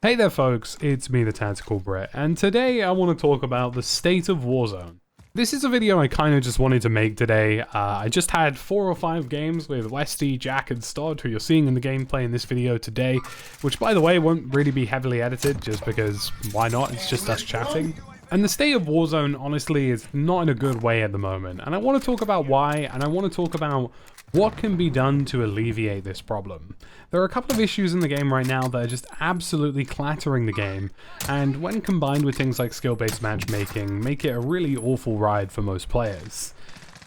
Hey there folks, it's me TheTacticalBrit, and today I want to talk about the state of Warzone. This is a video I kind of just wanted to make today. I just had 4 or 5 games with Westy, Jack, and Stod, who you're seeing in the gameplay in this video today, which by the way won't really be heavily edited, just because why not, it's just us chatting. And the state of Warzone, honestly, is not in a good way at the moment, and I want to talk about why, and I want to talk about what can be done to alleviate this problem. There are a couple of issues in the game right now that are just absolutely clattering the game, and when combined with things like skill-based matchmaking, make it a really awful ride for most players.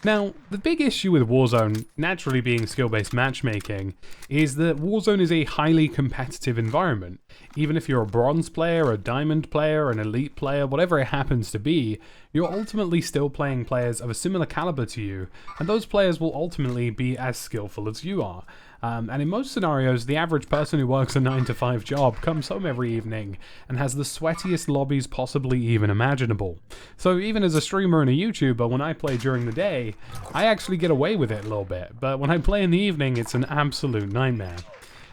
Now, the big issue with Warzone, naturally being skill-based matchmaking, is that Warzone is a highly competitive environment. Even if you're a bronze player, a diamond player, an elite player, whatever it happens to be, you're ultimately still playing players of a similar caliber to you, and those players will ultimately be as skillful as you are. And in most scenarios, the average person who works a 9-to-5 job comes home every evening and has the sweatiest lobbies possibly even imaginable. So even as a streamer and a YouTuber, when I play during the day, I actually get away with it a little bit, but when I play in the evening, it's an absolute nightmare.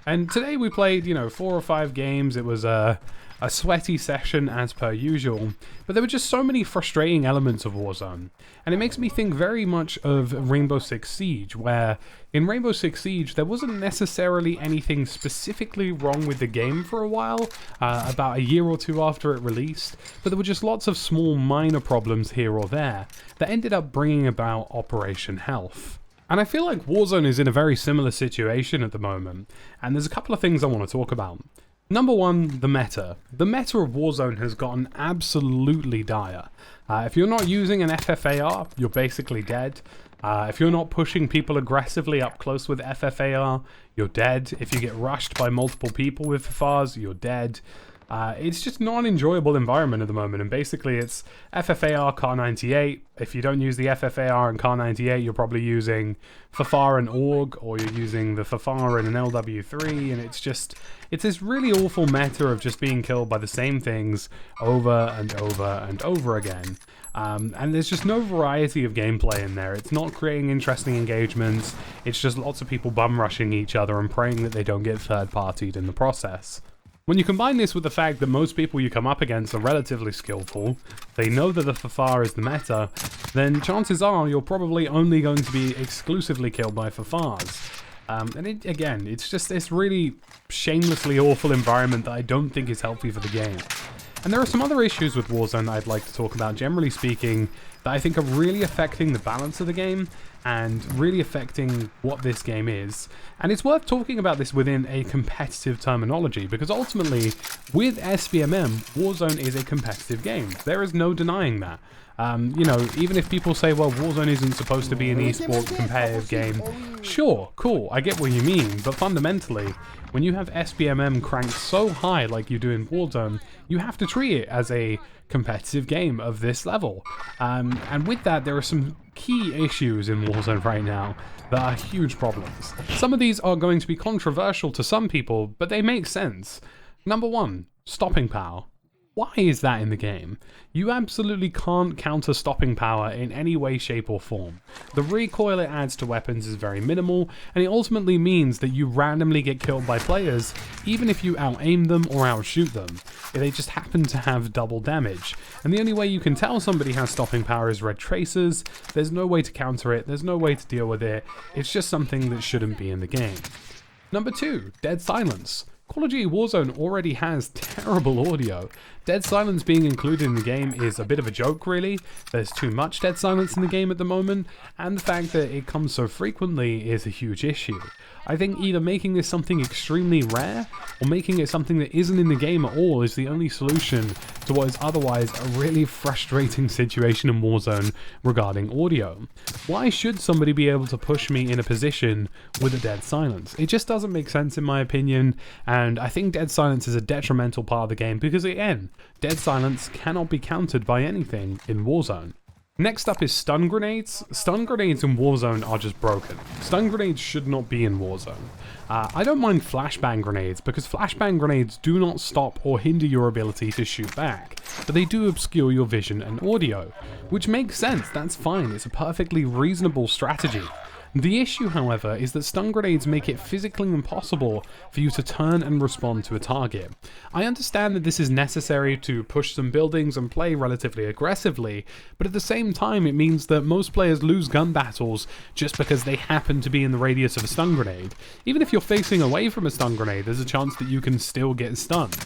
And today we played, 4 or 5 games. It was a sweaty session as per usual, but there were just so many frustrating elements of Warzone. And it makes me think very much of Rainbow Six Siege, where in Rainbow Six Siege there wasn't necessarily anything specifically wrong with the game for a while, about a year or two after it released, but there were just lots of small minor problems here or there that ended up bringing about Operation Health. And I feel like Warzone is in a very similar situation at the moment, and there's a couple of things I want to talk about. Number one, the meta. The meta of Warzone has gotten absolutely dire. If you're not using an FFAR, you're basically dead. If you're not pushing people aggressively up close with FFAR, you're dead. If you get rushed by multiple people with FFARs, you're dead. It's just not an enjoyable environment at the moment, and basically it's FFAR, Car 98. If you don't use the FFAR and Car 98, you're probably using FFAR and AUG, or you're using the FFAR and an LW3, and it's this really awful meta of just being killed by the same things over and over and over again. And there's just no variety of gameplay in there. It's not creating interesting engagements, it's just lots of people bum rushing each other and praying that they don't get third-partied in the process. When you combine this with the fact that most people you come up against are relatively skillful, they know that the FFAR is the meta, then chances are you're probably only going to be exclusively killed by FFARs. And it's just this really shamelessly awful environment that I don't think is healthy for the game. And there are some other issues with Warzone that I'd like to talk about, generally speaking, that I think are really affecting the balance of the game and really affecting what this game is. And it's worth talking about this within a competitive terminology, because ultimately, with SBMM, Warzone is a competitive game. There is no denying that. Even if people say, well, Warzone isn't supposed to be an esports competitive game, sure, cool, I get what you mean, but fundamentally, when you have SBMM cranked so high like you do in Warzone, you have to treat it as a competitive game of this level. And with that, there are some key issues in Warzone right now that are huge problems. Some of these are going to be controversial to some people, but they make sense. Number one, stopping power. Why is that in the game? You absolutely can't counter stopping power in any way, shape, or form. The recoil it adds to weapons is very minimal, and it ultimately means that you randomly get killed by players, even if you out-aim them or outshoot them. They just happen to have double damage. And the only way you can tell somebody has stopping power is red tracers. There's no way to counter it, there's no way to deal with it. It's just something that shouldn't be in the game. Number 2, dead silence. Call of Duty Warzone already has terrible audio. Dead silence being included in the game is a bit of a joke, really. There's too much dead silence in the game at the moment, and the fact that it comes so frequently is a huge issue. I think either making this something extremely rare, or making it something that isn't in the game at all is the only solution to what is otherwise a really frustrating situation in Warzone regarding audio. Why should somebody be able to push me in a position with a dead silence? It just doesn't make sense in my opinion, and I think dead silence is a detrimental part of the game because, again, dead silence cannot be countered by anything in Warzone. Next up is stun grenades. Stun grenades in Warzone are just broken. Stun grenades should not be in Warzone. I don't mind flashbang grenades because flashbang grenades do not stop or hinder your ability to shoot back, but they do obscure your vision and audio, which makes sense, that's fine, it's a perfectly reasonable strategy. The issue, however, is that stun grenades make it physically impossible for you to turn and respond to a target. I understand that this is necessary to push some buildings and play relatively aggressively, but at the same time it means that most players lose gun battles just because they happen to be in the radius of a stun grenade. Even if you're facing away from a stun grenade, there's a chance that you can still get stunned.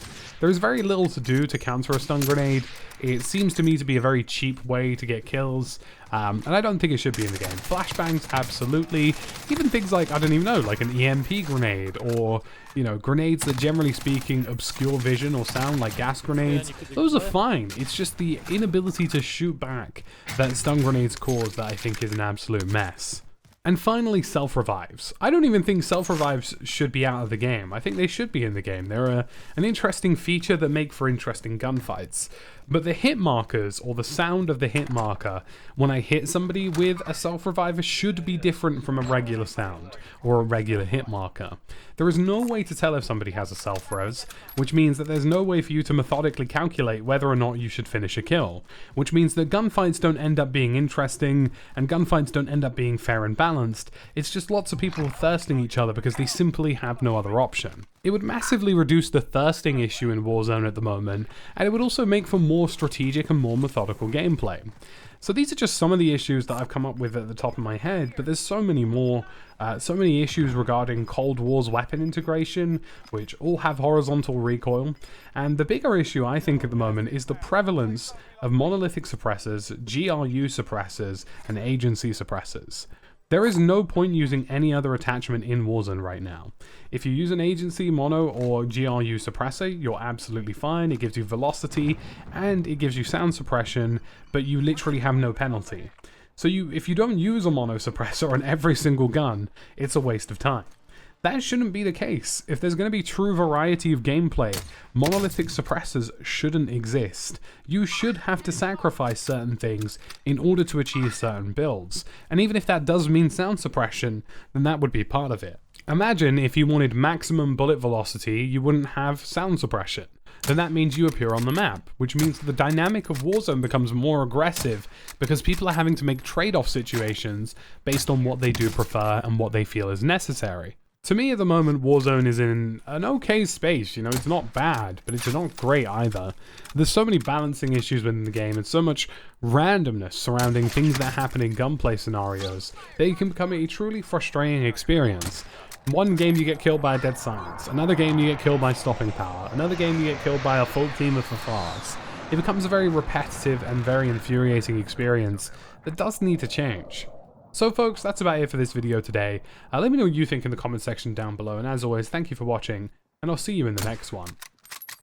There is very little to do to counter a stun grenade. It seems to me to be a very cheap way to get kills, and I don't think it should be in the game. Flashbangs, absolutely. Even things like, I don't even know, like an EMP grenade, or, you know, grenades that generally speaking obscure vision or sound, like gas grenades. Those are fine. It's just the inability to shoot back that stun grenades cause that I think is an absolute mess. And finally, self-revives. I don't even think self-revives should be out of the game. I think they should be in the game. They're an interesting feature that make for interesting gunfights. But the hit markers, or the sound of the hit marker, when I hit somebody with a self-reviver should be different from a regular sound, or a regular hit marker. There is no way to tell if somebody has a self-res, which means that there's no way for you to methodically calculate whether or not you should finish a kill, which means that gunfights don't end up being interesting, and gunfights don't end up being fair and balanced. It's just lots of people thirsting each other because they simply have no other option. It would massively reduce the thirsting issue in Warzone at the moment, and it would also make for more strategic and more methodical gameplay. So these are just some of the issues that I've come up with at the top of my head, but there's so many more, so many issues regarding Cold War's weapon integration, which all have horizontal recoil, and the bigger issue I think at the moment is the prevalence of monolithic suppressors, GRU suppressors, and agency suppressors. There is no point using any other attachment in Warzone right now. If you use an agency, mono, or GRU suppressor, you're absolutely fine. It gives you velocity, and it gives you sound suppression, but you literally have no penalty. So if you don't use a mono suppressor on every single gun, it's a waste of time. That shouldn't be the case. If there's going to be true variety of gameplay, monolithic suppressors shouldn't exist. You should have to sacrifice certain things in order to achieve certain builds. And even if that does mean sound suppression, then that would be part of it. Imagine if you wanted maximum bullet velocity, you wouldn't have sound suppression. Then that means you appear on the map, which means the dynamic of Warzone becomes more aggressive because people are having to make trade-off situations based on what they do prefer and what they feel is necessary. To me, at the moment, Warzone is in an okay space. You know, it's not bad, but it's not great either. There's so many balancing issues within the game and so much randomness surrounding things that happen in gunplay scenarios that it can become a truly frustrating experience. One game you get killed by a dead silence, another game you get killed by stopping power, another game you get killed by a full team of FFARs. It becomes a very repetitive and very infuriating experience that does need to change. So folks, that's about it for this video today. Let me know what you think in the comment section down below, and as always, thank you for watching, and I'll see you in the next one.